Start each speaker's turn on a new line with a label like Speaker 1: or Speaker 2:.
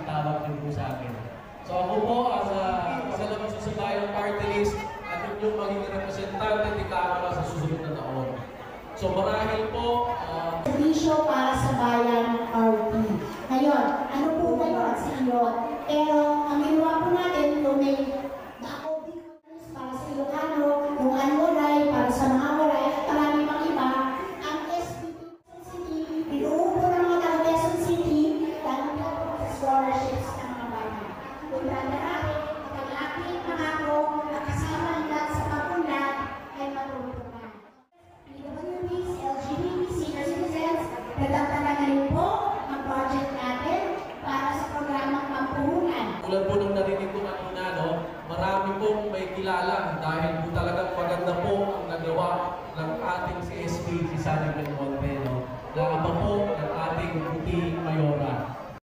Speaker 1: Tawag din po sa akin. So ako po, isa lang sa Bayang Party List at yung magiging representante ni Kamara sa susunod na taon. So marahil po,
Speaker 2: servisyo para sa bayan RP. Ngayon, ano po ngayon sa iyo? Pero ang ginawa po natin, kung may para sa Ilocano, yung Anwaray, para sa mga Waray, at marami pang iba, ang SPP City, pinuupo ng mga taga Quezon City, dahil po sa scholarships ng mga bayan. Kung dadarahin, pag-aapit pangako, at kasama nila sa papunlan, ay matulungan. PWDs, LGBT, senior citizens, nagtatala na rin po ang project natin para sa programang pampuhunan.
Speaker 1: tulad po nung narinig ko kanina, no, marami pong may kilala